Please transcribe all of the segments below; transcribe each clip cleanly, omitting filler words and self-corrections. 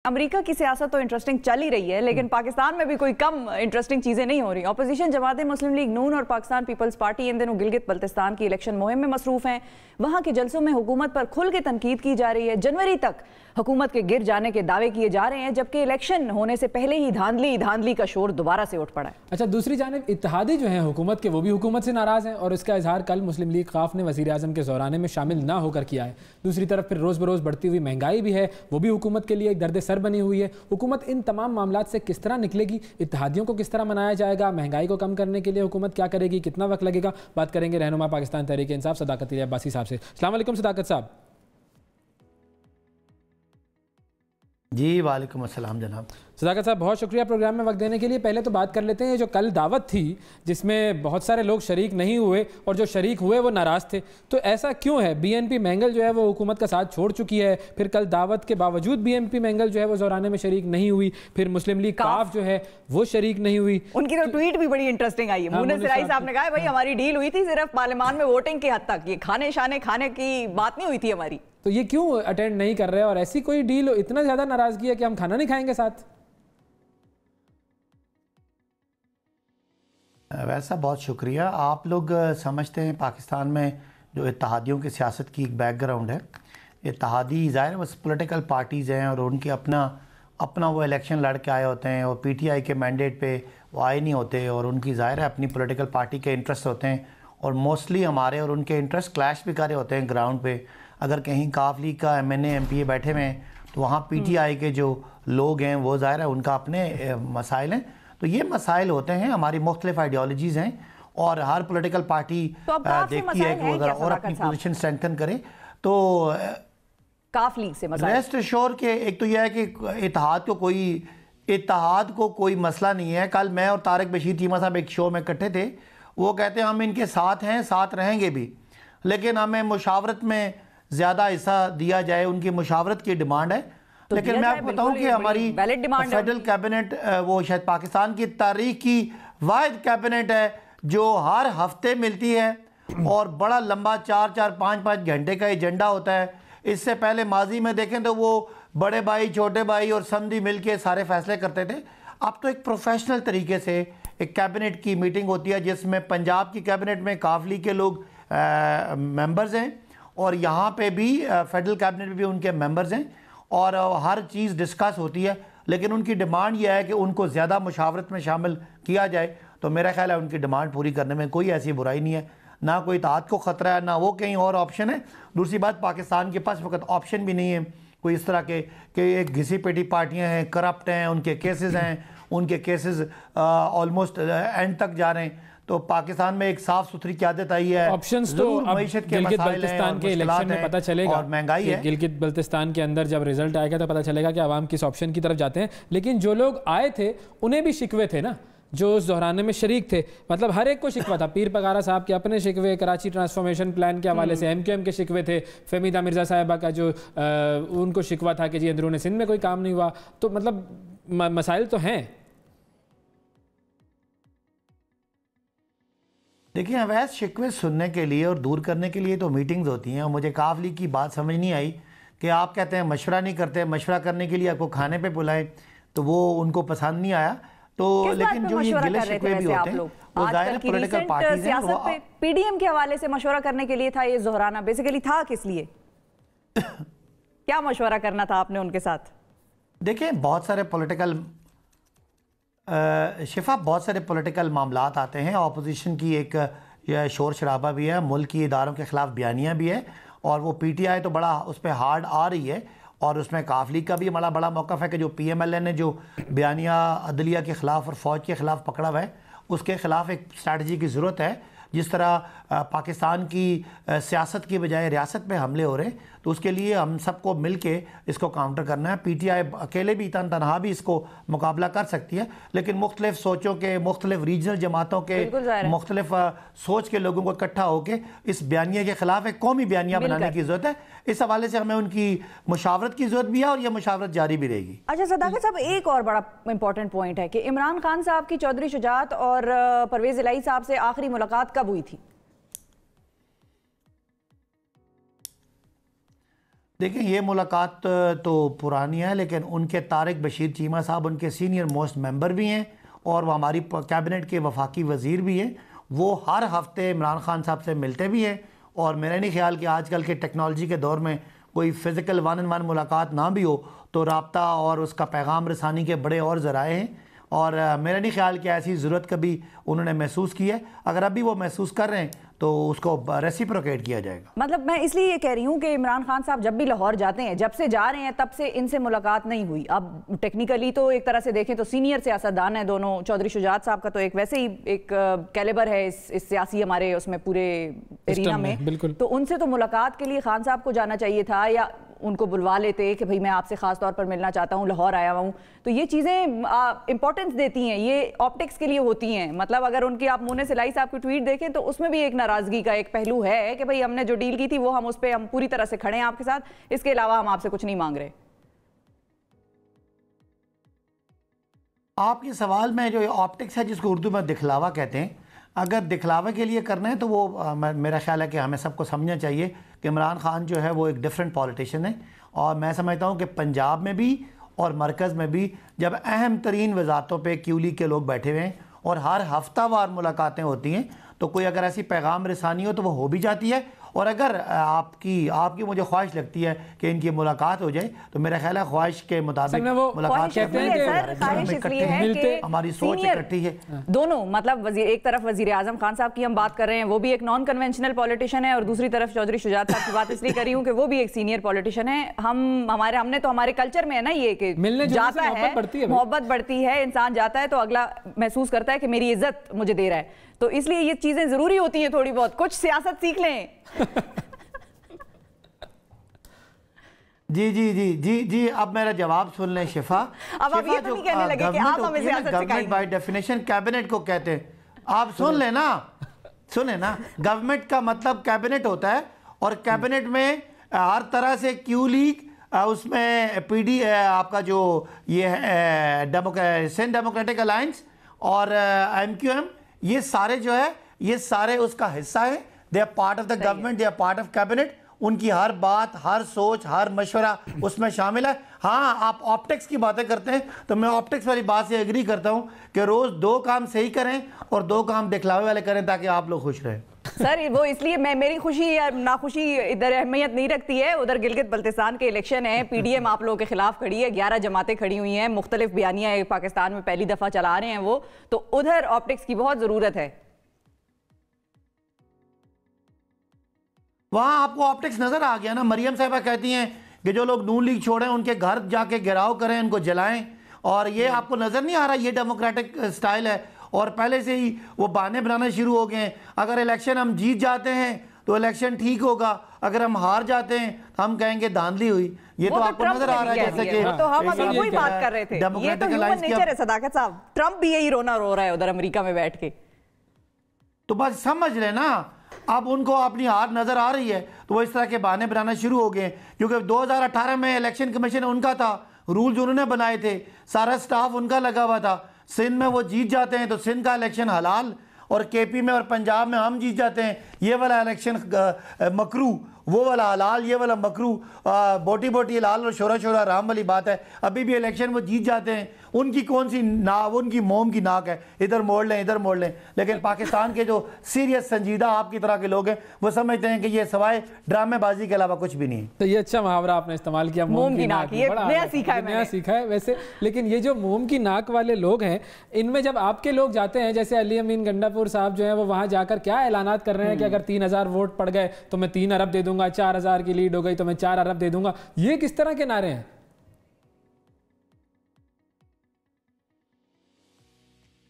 امریکہ کی سیاست تو انٹرسٹنگ چل ہی رہی ہے، لیکن پاکستان میں بھی کوئی کم انٹرسٹنگ چیزیں نہیں ہو رہی۔ اپوزیشن جماعتیں مسلم لیگ نون اور پاکستان پیپلز پارٹی ان دنوں گلگت بلتستان کی الیکشن مہم میں مصروف ہیں۔ وہاں کے جلسوں میں حکومت پر کھل کے تنقید کی جا رہی ہے۔ جنوری تک حکومت کے گر جانے کے دعوے کیے جا رہے ہیں، جبکہ الیکشن ہونے سے پہلے ہی دھاندلی کا شور دوبارہ سے اٹھ پڑا ہے۔ اچھا، دوسری جانب اتحادی جو ہیں حکومت کے، وہ بھی حکومت سے ناراض ہیں، اور اس کا اظہار کل مسلم لیگ قاف نے وزیر اعظم کے زورانے میں شامل نہ ہو کر کیا ہے۔ دوسری طرف پھر روز بروز بڑھتی ہوئی مہنگائی بھی ہے، وہ بھی حکومت کے لیے ایک درد سر بنی ہوئی ہے۔ حکومت ان تمام معاملات سے کس طرح نکلے گی؟ اتحادیوں کو کس طرح منایا جائے گا؟ مہنگائی کو کم کرنے کے لیے حکومت کیا کرے گی؟ کتنا وقت لگے گا؟ بات کریں گے رہنما پاکستان تحریک انصاف صداقت علی عباسی صاحب سے۔ السلام علیکم صداقت صاحب۔ جی وعلیکم السلام جناب۔ صداقت صاحب بہت شکریہ پروگرام میں وقت دینے کے لیے۔ پہلے تو بات کر لیتے ہیں جو کل دعوت تھی جس میں بہت سارے لوگ شریک نہیں ہوئے اور جو شریک ہوئے وہ ناراض تھے، تو ایسا کیوں ہے؟ بی این پی مینگل جو ہے وہ حکومت کا ساتھ چھوڑ چکی ہے، پھر کل دعوت کے باوجود بی این پی مینگل جو ہے وہ زورانے میں شریک نہیں ہوئی، پھر مسلم لیگ قاف جو ہے وہ شریک نہیں ہوئی۔ ان کی تو ٹویٹ بھی بڑی انٹرسٹنگ آئی ہے۔ مونس رائی صاحب نے کہا ہے بھائی ہماری ڈیل ہوئی تھی صرف پارلیمان میں ووٹنگ کے حد تک، یہ کھانے کی بات نہیں ہوئی تھی ہماری۔ تو یہ کیوں اٹینڈ نہیں کر رہے؟ اور ایسی کوئی ڈیل اتنا زیادہ ناراضگی ہے کہ ہم کھانا نہیں کھائیں گے ساتھ؟ ویسا بہت شکریہ۔ آپ لوگ سمجھتے ہیں پاکستان میں جو اتحادیوں کی سیاست کی ایک بیک گراؤنڈ ہے، اتحادی ظاہر وہ پولیٹیکل پارٹیز ہیں اور ان کے اپنا وہ الیکشن لڑ کے آئے ہوتے ہیں، اور پی ٹی آئی کے مینڈیٹ پہ وہ آئے نہیں ہوتے، اور ان کی ظاہر ہے اپنی پولیٹیکل پارٹی کے انٹرسٹ ہوتے ہیں، اور موسٹلی ہمارے اور ان کے انٹرسٹ کلیش بھی کرے ہوتے ہیں گراؤنڈ پہ۔ اگر کہیں قاف لیگ کا M N A M P A بیٹھے ہوئے ہیں تو وہاں پی ٹی آئی کے جو لوگ ہیں وہ ظاہر ہے ان کا اپنے مسائل ہیں۔ تو یہ مسائل ہوتے ہیں، ہماری مختلف آئیڈیالوجیز ہیں، اور ہر پولیٹیکل پارٹی دیکھتی ہے کہ وہ ذرا اور اپنی پوزیشن اسٹرینتھن کرے۔ تو قاف لیگ سے مسائل ریسٹ ایشور کے ایک تو یہ ہے کہ اتحاد کو کوئی مسئلہ نہیں ہے۔ کل میں اور طارق بشیر چیمہ صاحب ایک شو میں اکٹھے تھے، وہ کہتے ہیں ہم ان کے ساتھ ہیں، ساتھ رہیں گے بھی، لیکن ہمیں مشاورت میں زیادہ حصہ دیا جائے، ان کی مشاورت کی ڈیمانڈ ہے۔ لیکن میں آپ کو بتاؤں کہ ہماری فیڈرل کیبنٹ وہ شاید پاکستان کی تاریخ کی واحد کیبنٹ ہے جو ہر ہفتے ملتی ہے، اور بڑا لمبا 4-5 گھنٹے کا ایجنڈا ہوتا ہے۔ اس سے پہلے ماضی میں دیکھیں تو وہ بڑے بھائی، چھوٹے بھائی اور سمدھی مل کے سارے فیصلے کرتے تھے۔ اب تو ایک پروفیشنل طریقے سے ایک کیبنٹ کی میٹنگ ہوتی ہے، جس میں پنجاب کی کیبنٹ میں قاف لیگ کے لوگ ممبرز ہیں، اور یہاں پہ بھی فیڈرل کیبنٹ میں بھی ان کے ممبرز ہیں، اور ہر چیز ڈسکس ہوتی ہے۔ لیکن ان کی ڈیمانڈ یہ ہے کہ ان کو زیادہ مشاورت میں شامل کیا جائے، تو میرا خیال ہے ان کی ڈیمانڈ پوری کرنے میں کوئی ایسی برائی نہیں ہے، نہ کوئی اتحاد کو خطرہ ہے، نہ وہ کہیں اور آپشن ہے۔ دوسری بات، پاکستان کے پاس وقت آپشن بھی نہیں ہے کوئی اس طرح کے کہ ایک گھسی پیٹی پارٹیاں ہیں، کرپٹ ہیں، ان کے کیسز ہیں، ان کے کیسز آلموسٹ اینڈ تک جا رہے ہیں۔ تو پاکستان میں ایک صاف ستھری قیادت آئی ہے، آپشنز تو معیشت کے گلگت مسائل ہیں بلتستان کے الیکشن میں پتہ چلے گا، اور مہنگائی ہے۔ گلگت بلتستان کے اندر جب رزلٹ آئے گا تو پتہ چلے گا کہ عوام کس آپشن کی طرف جاتے ہیں۔ لیکن جو لوگ آئے تھے انہیں بھی شکوے تھے نا، جو اس دہرانے میں شریک تھے، مطلب ہر ایک کو شکوہ تھا۔ پیر پگارا صاحب کے اپنے شکوے، کراچی ٹرانسفارمیشن پلان کے حوالے سے ایم کیو ایم کے شکوے تھے، فہمیدہ مرزا صاحبہ کا جو ان کو شکوہ تھا کہ جی اندرون سندھ میں کوئی کام نہیں ہوا۔ تو مطلب مسائل تو ہیں۔ دیکھیں اویس، شکوے سننے کے لیے اور دور کرنے کے لیے تو میٹنگز ہوتی ہیں، اور مجھے قاف لیگ کی بات سمجھ نہیں آئی کہ آپ کہتے ہیں مشورہ نہیں کرتے، مشورہ کرنے کے لیے آپ کو کھانے پہ بلائیں، تو وہ ان کو پسند نہیں آیا۔ تو لیکن جو یہ گلے شکوے بھی ہوتے ہیں وہ ظاہر ہے پولیٹیکل پارٹیز ہیں۔ سیاست پہ پی ڈی ایم کے حوالے سے مشورہ کرنے کے لیے تھا یہ زہرانہ، بیسیکلی تھا کس لیے؟ کیا مشورہ کرنا تھا آپ نے ان کے ساتھ؟ دیکھیں بہت سارے پولیٹیکل بہت سارے پولیٹیکل معاملات آتے ہیں، اپوزیشن کی ایک شور شرابہ بھی ہے، ملک کی اداروں کے خلاف بیانیاں بھی ہے، اور وہ پی ٹی آئی تو بڑا اس پہ ہارڈ آ رہی ہے، اور اس میں قاف لیگ کا بھی بڑا موقف ہے کہ جو پی ایم ایل اے نے جو بیانیہ عدلیہ کے خلاف اور فوج کے خلاف پکڑا ہوا ہے، اس کے خلاف ایک اسٹریٹجی کی ضرورت ہے۔ جس طرح پاکستان کی سیاست کی بجائے ریاست میں حملے ہو رہے ہیں، تو اس کے لیے ہم سب کو مل کے اس کو کاؤنٹر کرنا ہے۔ پی ٹی آئی اکیلے بھی تنہا بھی اس کو مقابلہ کر سکتی ہے، لیکن مختلف سوچوں کے، مختلف ریجنل جماعتوں کے، مختلف سوچ کے لوگوں کو اکٹھا ہو کے اس بیانیے کے خلاف ایک قومی بیانیہ بنانے کی ضرورت ہے۔ اس حوالے سے ہمیں ان کی مشاورت کی ضرورت بھی ہے، اور یہ مشاورت جاری بھی رہے گی۔ اچھا صداقت صاحب، ایک اور بڑا امپورٹنٹ پوائنٹ ہے کہ عمران خان صاحب کی چودھری شجاعت اور پرویز الہی صاحب سے آخری ملاقات کب ہوئی تھی؟ دیکھیں یہ ملاقات تو پرانی ہے، لیکن ان کے طارق بشیر چیمہ صاحب ان کے سینئر موسٹ ممبر بھی ہیں اور وہ ہماری کیبنٹ کے وفاقی وزیر بھی ہیں. وہ ہر ہفتے عمران خان صاحب سے ملتے بھی ہیں، اور میرا نہیں خیال کہ آج کل کے ٹیکنالوجی کے دور میں کوئی فزیکل 1-on-1 ملاقات نہ بھی ہو تو رابطہ اور اس کا پیغام رسانی کے بڑے اور ذرائع ہیں، اور میرا نہیں خیال کہ ایسی ضرورت کبھی انہوں نے محسوس کی ہے. اگر ابھی وہ محسوس کر رہے ہیں تو اس کو ریسیپروکیٹ کیا جائے گا. مطلب میں اس لیے یہ کہہ رہی ہوں کہ عمران خان صاحب جب بھی لاہور جاتے ہیں، جب سے جا رہے ہیں تب سے ان سے ملاقات نہیں ہوئی. اب ٹیکنیکلی تو ایک طرح سے دیکھیں تو سینئر سیاستدان ہیں دونوں. چودھری شجاعت صاحب کا تو ایک ویسے ہی ایک کیلیبر ہے اس سیاسی ہمارے اس میں پورے ایرینا میں، تو ان سے تو ملاقات کے لیے خان صاحب کو جانا چاہیے تھا، یا ان کو بلوا لیتے کہ بھئی میں آپ سے خاص طور پر ملنا چاہتا ہوں، لاہور آیا ہوں. تو یہ چیزیں امپورٹنس دیتی ہیں، یہ آپٹکس کے لیے ہوتی ہیں. مطلب اگر ان کی آپ مونے سلائی صاحب کی ٹویٹ دیکھیں تو اس میں بھی ایک ناراضگی کا ایک پہلو ہے کہ بھئی ہم نے جو ڈیل کی تھی وہ ہم اس پہ ہم پوری طرح سے کھڑے ہیں آپ کے ساتھ، اس کے علاوہ ہم آپ سے کچھ نہیں مانگ رہے. آپ کے سوال میں جو آپٹکس ہے جس کو اردو میں دکھلاوا کہتے ہیں، اگر دکھلاوے کے لیے کرنا ہے تو وہ میرا خیال ہے کہ ہمیں سب کو سمجھنا چاہیے کہ عمران خان جو ہے وہ ایک ڈیفرنٹ پولیٹیشین ہے. اور میں سمجھتا ہوں کہ پنجاب میں بھی اور مرکز میں بھی جب اہم ترین وزارتوں پہ کیو لیگ کے لوگ بیٹھے ہوئے ہیں اور ہر ہفتہ وار ملاقاتیں ہوتی ہیں، تو کوئی اگر ایسی پیغام رسانی ہو تو وہ ہو بھی جاتی ہے. اور اگر آپ کی مجھے خواہش لگتی ہے کہ ان کی ملاقات ہو جائے تو میرا خیال ہے خواہش کے مطابق ملاقات ہماری سوچ اکٹھی ہے. دونوں مطلب وزیر، ایک طرف وزیر اعظم خان صاحب کی ہم بات کر رہے ہیں، وہ بھی ایک نان کنونشنل پولیٹیشین ہے، اور دوسری طرف چودھری شجاعت صاحب کی بات اس لیے کر رہی ہوں کہ وہ بھی ایک سینئر پولیٹیشین ہے. ہم نے تو ہمارے کلچر میں ہے نا یہ کہ جاتا ہے محبت بڑھتی ہے، انسان جاتا ہے تو اگلا محسوس کرتا ہے کہ میری عزت مجھے دے رہا ہے. تو اس لیے یہ چیزیں ضروری ہوتی ہیں، تھوڑی بہت کچھ سیاست سیکھ لیں. جی اب میرا جواب سن لیں شفا. اب آپ یہ تو نہیں کہنے لگے کہ آپ ہمیں سیاست سکھائیں. گورنمنٹ بائی ڈیفینیشن کیبنٹ کو کہتے ہیں. آپ سن لیں نا گورنمنٹ کا مطلب کیبنٹ ہوتا ہے، اور کیبنٹ میں ہر طرح سے کیو لیگ، اس میں پی ڈی آپ کا جو یہ ہے سندھ ڈیموکریٹک الائنس اور ایم کیو ایم، یہ سارے جو ہے یہ سارے اس کا حصہ ہیں. They are part of the government, they are part of cabinet. ان کی ہر بات، ہر سوچ، ہر مشورہ اس میں شامل ہے. ہاں آپ آپٹکس کی باتیں کرتے ہیں تو میں آپٹکس والی بات سے ایگری کرتا ہوں کہ روز 2 کام صحیح کریں اور 2 کام دکھلاوے والے کریں تاکہ آپ لوگ خوش رہیں. سر وہ اس لیے میری خوشی یا ناخوشی ادھر اہمیت نہیں رکھتی ہے. ادھر گلگت بلتستان کے الیکشن ہے، پی ڈی ایم آپ لوگوں کے خلاف کھڑی ہے، 11 جماعتیں کھڑی ہوئی ہیں، مختلف بیانیاں پاکستان میں پہلی دفعہ چلا رہے ہیں وہ، تو ادھر آپٹکس کی بہت ضرورت ہے. وہاں آپ کو آپٹکس نظر آ گیا نا. مریم صاحبہ کہتی ہیں کہ جو لوگ نون لیگ چھوڑیں ان کے گھر جا کے گھیراؤ کریں، ان کو جلائیں، اور یہ آپ کو نظر نہیں آ رہا یہ ڈیموکریٹک سٹائل ہے. اور پہلے سے ہی وہ بہانے بنانا شروع ہو گئے ہیں. اگر الیکشن ہم جیت جاتے ہیں تو الیکشن ٹھیک ہوگا، اگر ہم ہار جاتے ہیں ہم کہیں گے دھاندلی ہوئی. یہ تو آپ کو نظر آ رہا ہے جیسے کہ تو ہم ابھی وہی بات کر رہے تھے، یہ تو ہیومن نیچر ہے صداقت صاحب. ٹرمپ بھی یہی رونا رو رہا ہے ادھر امریکہ میں بیٹھ کے. تو بس سمجھ لیں نا، اب ان کو اپنی ہار نظر آ رہی ہے تو وہ اس طرح کے بہانے بنانا شروع ہو گئے. کیونکہ 2018 میں الیکشن کمیشن ان کا تھا، رولز انہوں نے بنائے تھے، سارا سٹاف ان کا لگا ہوا تھا. سندھ میں وہ جیت جاتے ہیں تو سندھ کا الیکشن حلال، اور کے پی میں اور پنجاب میں ہم جیت جاتے ہیں، یہ والا الیکشن مکرو، وہ والا حلال، یہ والا مکرو. بوٹی بوٹی حلال اور شورا شورا حرام والی بات ہے. ابھی بھی الیکشن وہ جیت جاتے ہیں. ان کی کون سی ان کی موم کی ناک ہے، ادھر موڑ لیں ادھر موڑ لیں. لیکن پاکستان کے جو سیریس سنجیدہ آپ کی طرح کے لوگ ہیں وہ سمجھتے ہیں کہ یہ سوائے ڈرامے بازی کے علاوہ کچھ بھی نہیں. تو یہ اچھا محاورہ آپ نے استعمال کیا، موم کی ناک. یہ نیا سیکھا ہے ویسے. لیکن یہ جو موم کی ناک والے لوگ ہیں، ان میں جب آپ کے لوگ جاتے ہیں، جیسے علی امین گنڈا پور صاحب جو ہیں، وہ وہاں جا کر کیا اعلانات کر رہے ہیں کہ اگر 3000 ووٹ پڑ گئے تو میں 3 ارب دے دوں گا، 4000 کی لیڈ ہو گئی تو میں 4 ارب دے دوں گا. یہ کس طرح کے نعرے ہیں؟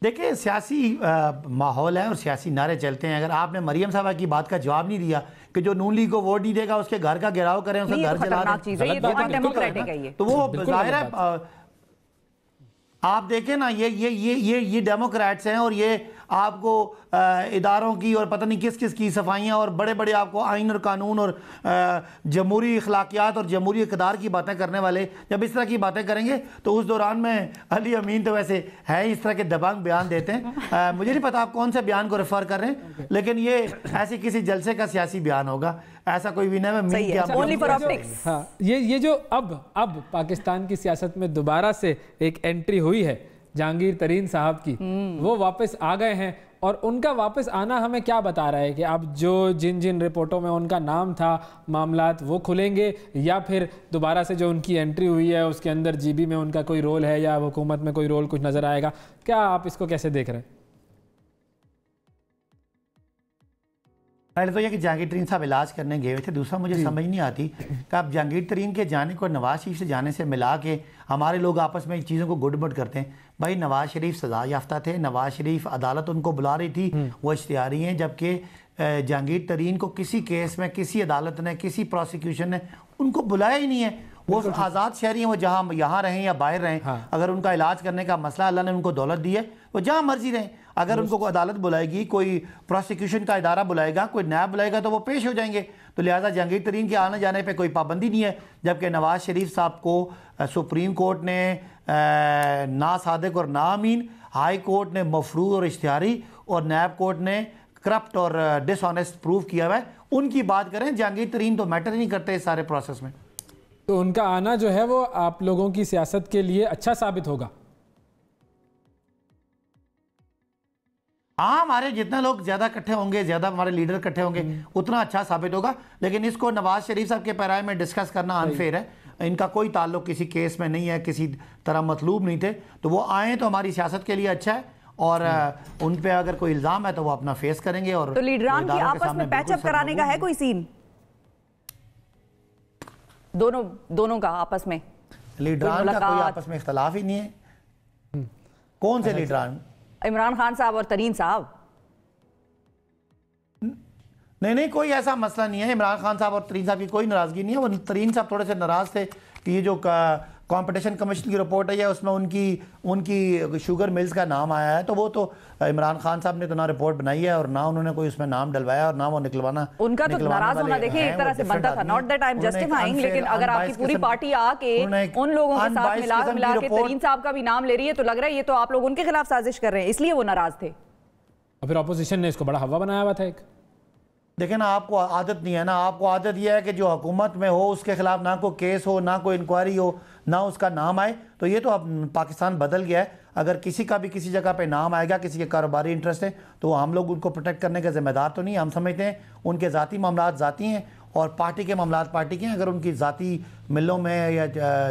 دیکھیں سیاسی ماحول ہے اور سیاسی نعرے چلتے ہیں. اگر آپ نے مریم صاحبہ کی بات کا جواب نہیں دیا کہ جو نون لیگ کو ووٹ نہیں دے گا اس کے گھر کا گھیراؤ کریں، اس کا گھر چلا دیں، تو وہ ظاہر ہے. آپ دیکھیں نا یہ ڈیموکریٹس ہیں اور یہ آپ کو اداروں کی اور پتہ نہیں کس کس کی صفائیاں اور بڑے بڑے آپ کو آئین اور قانون اور جمہوری اخلاقیات اور جمہوری اقتدار کی باتیں کرنے والے جب اس طرح کی باتیں کریں گے تو اس دوران میں علی امین تو ویسے ہے اس طرح کے دبنگ بیان دیتے ہیں. مجھے نہیں پتا آپ کون سے بیان کو ریفر کر رہے ہیں, لیکن یہ ایسی کسی جلسے کا سیاسی بیان ہوگا, ایسا کوئی بھی نہیں ہے. یہ جو اب پاکستان کی سیاست میں دوبارہ سے ایک انٹری ہوئی ہے جہانگیر ترین صاحب کی, وہ واپس آ گئے ہیں, اور ان کا واپس آنا ہمیں کیا بتا رہا ہے کہ اب جو جن رپورٹوں میں ان کا نام تھا معاملات وہ کھلیں گے, یا پھر دوبارہ سے جو ان کی انٹری ہوئی ہے اس کے اندر جی بی میں ان کا کوئی رول ہے یا حکومت میں کوئی رول کچھ نظر آئے گا؟ کیا آپ اس کو کیسے دیکھ رہے ہیں؟ پہلے تو یہ کہ جہانگیر ترین صاحب علاج کرنے گئے ہوئے تھے, دوسرا مجھے سمجھ نہیں آتی کہ آپ جہانگیر ترین کے جانے کو نواز شریف سے جانے سے ملا کے ہمارے لوگ آپس میں چیزوں کو گڈ بڈ کرتے ہیں. بھائی نواز شریف سزا یافتہ تھے, نواز شریف عدالت ان کو بلا رہی تھی, وہ اشتہاری ہیں, جبکہ جہانگیر ترین کو کسی کیس میں کسی عدالت نے کسی پروسیکیوشن نے ان کو بلایا ہی نہیں ہے. وہ آزاد شہری ہیں, وہ جہاں یہاں رہیں یا باہر رہیں, اگر ان کا علاج کرنے کا مسئلہ اللہ نے ان کو دولت دی ہے وہ جہاں مرضی رہیں. اگر ان کو کوئی عدالت بلائے گی, کوئی پروسیکیوشن کا ادارہ بلائے گا, کوئی نیب بلائے گا تو وہ پیش ہو جائیں گے. تو لہٰذا جہانگیر ترین کے آنے جانے پہ کوئی پابندی نہیں ہے, جبکہ نواز شریف صاحب کو سپریم کورٹ نے نا صادق اور نا امین, ہائی کورٹ نے مفروض اور اشتہاری, اور نیب کورٹ نے کرپٹ اور ڈس آنیسٹ پروف کیا ہوا ہے. ان کی بات کریں, جہانگیر ترین تو میٹر نہیں کرتے اس سارے پروسیس میں. تو ان کا آنا جو ہے وہ آپ لوگوں کی سیاست کے لیے اچھا ثابت ہوگا؟ ہاں, ہمارے جتنا لوگ زیادہ اکٹھے ہوں گے, زیادہ ہمارے لیڈر اکٹھے ہوں گے, اتنا اچھا ثابت ہوگا. لیکن اس کو نواز شریف صاحب کے پیرائے میں ڈسکس کرنا انفیئر ہے. ان کا کوئی تعلق کسی کیس میں نہیں ہے, کسی طرح مطلوب نہیں تھے, تو وہ آئیں تو ہماری سیاست کے لیے اچھا ہے, اور ان پہ اگر کوئی الزام ہے تو وہ اپنا فیس کریں گے. اور تو لیڈران کی آپس میں پیچ اپ کرانے کا ہے کوئی سین دونوں کا آپس میں؟ لیڈران کا کوئی آپس میں اختلاف ہی نہیں ہے. کون سے لیڈران؟ عمران خان صاحب اور ترین صاحب. نہیں, کوئی ایسا مسئلہ نہیں ہے. عمران خان صاحب اور ترین صاحب کی کوئی ناراضگی نہیں ہے. وہ ترین صاحب تھوڑے سے ناراض تھے کہ یہ جو کمپٹیشن کمیشن کی رپورٹ ہے اس میں ان کی شوگر ملز کا نام آیا ہے, تو وہ تو عمران خان صاحب نے تو نہ رپورٹ بنائی ہے اور نہ انہوں نے کوئی اس میں نام ڈلوایا, اور نہ وہ نکلوانا. ان کا تو ناراض ہونا دیکھیں ایک طرح سے بنتا تھا, not that I am justifying, لیکن اگر آپ کی پوری پارٹی آ کے ان لوگوں کے ساتھ ملا کے ترین صاحب کا بھی نام لے رہی ہے تو لگ رہا ہے یہ تو آپ لوگ ان کے خلاف سازش کر رہے ہیں, اس لیے وہ ناراض تھے. اور پھر اپوزیشن نے اس کو بڑا ہوا بنایا ہوا تھا. ایک دیکھیں نا, آپ کو عادت نہیں ہے نا, آپ کو عادت یہ ہے کہ جو حکومت میں ہو اس کے خلاف نہ کوئی کیس ہو, نہ کوئی انکوائری ہو, نہ اس کا نام آئے. تو یہ تو اب پاکستان بدل گیا ہے. اگر کسی کا بھی کسی جگہ پہ نام آئے گا, کسی کے کاروباری انٹرسٹ ہے, تو ہم لوگ ان کو پروٹیکٹ کرنے کے ذمہ دار تو نہیں. ہم سمجھتے ہیں ان کے ذاتی معاملات ذاتی ہیں اور پارٹی کے معاملات پارٹی کے ہیں. اگر ان کی ذاتی ملوں میں یا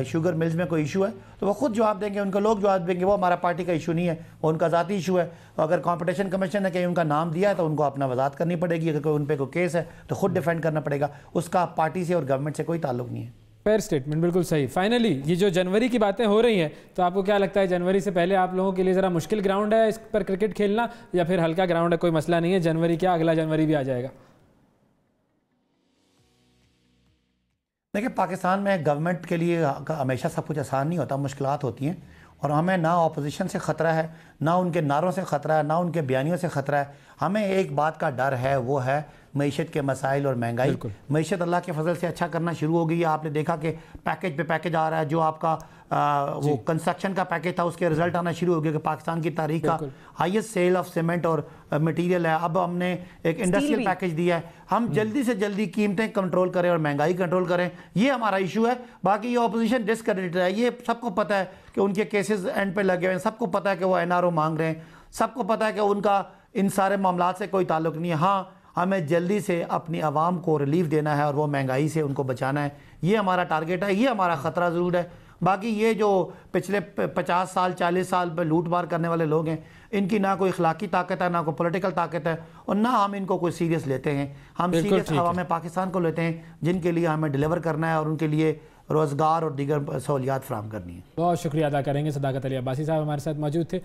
شوگر ملز میں کوئی ایشو ہے تو وہ خود جواب دیں گے, ان کو لوگ جواب دیں گے. وہ ہمارا پارٹی کا ایشو نہیں ہے, وہ ان کا ذاتی ایشو ہے. اگر کمپٹیشن کمیشن نے کہیں ان کا نام دیا ہے تو ان کو اپنا وضاحت کرنی پڑے گی. اگر کوئی ان پہ کوئی کیس ہے تو خود ڈیفینڈ کرنا پڑے گا. اس کا پارٹی سے اور گورنمنٹ سے کوئی تعلق نہیں ہے. فیئر سٹیٹمنٹ, بالکل صحیح. فائنلی یہ جو جنوری کی باتیں ہو رہی ہیں, تو آپ کو کیا لگتا ہے جنوری سے پہلے آپ لوگوں کے لیے ذرا مشکل گراؤنڈ ہے اس پر کرکٹ کھیلنا, یا پھر ہلکا گراؤنڈ ہے, کوئی مسئلہ نہیں ہے, جنوری کیا اگلا جنوری بھی آ جائے گا؟ دیکھیں, پاکستان میں گورنمنٹ کے لیے ہمیشہ سب کچھ آسان نہیں ہوتا, مشکلات ہوتی ہیں, اور ہمیں نہ اپوزیشن سے خطرہ ہے, نہ ان کے نعروں سے خطرہ ہے, نہ ان کے بیانیوں سے خطرہ ہے. ہمیں ایک بات کا ڈر ہے, وہ ہے معیشت کے مسائل اور مہنگائی. معیشت اللہ کے فضل سے اچھا کرنا شروع ہو گئی ہے. آپ نے دیکھا کہ پیکج پہ پیکج آ رہا ہے. جو آپ کا وہ کنسٹرکشن کا پیکج تھا اس کے رزلٹ آنا شروع ہو گیا کہ پاکستان کی تاریخ کا ہائیسٹ سیل آف سیمنٹ اور مٹیریل ہے. اب ہم نے ایک انڈسٹریل پیکج دیا ہے. ہم جلدی سے جلدی قیمتیں کنٹرول کریں اور مہنگائی کنٹرول کریں, یہ ہمارا ایشو ہے. باقی یہ اپوزیشن ڈسکریڈٹ ہے, یہ سب کو پتہ ہے کہ ان کے کیسز اینڈ پہ لگے ہوئے ہیں, سب کو پتہ ہے کہ وہ NRO مانگ رہے ہیں, سب کو پتہ ہے کہ ان کا ان سارے معاملات سے کوئی تعلق نہیں ہے. ہاں, ہمیں جلدی سے اپنی عوام کو ریلیف دینا ہے اور وہ مہنگائی سے ان کو بچانا ہے. یہ ہمارا ٹارگیٹ ہے, یہ ہمارا خطرہ ضرور ہے. باقی یہ جو پچھلے 50 سال 40 سال پہ لوٹ مار کرنے والے لوگ ہیں, ان کی نہ کوئی اخلاقی طاقت ہے, نہ کوئی پولیٹیکل طاقت ہے, اور نہ ہم ان کو کوئی سیریس لیتے ہیں. ہم سیریس عوام پاکستان کو لیتے ہیں جن کے لیے ہمیں ڈیلیور کرنا ہے اور ان کے لیے روزگار اور دیگر سہولیات فراہم کرنی ہے. بہت شکریہ ادا کریں گے. صداقت علی عباسی صاحب ہمارے ساتھ موجود تھے.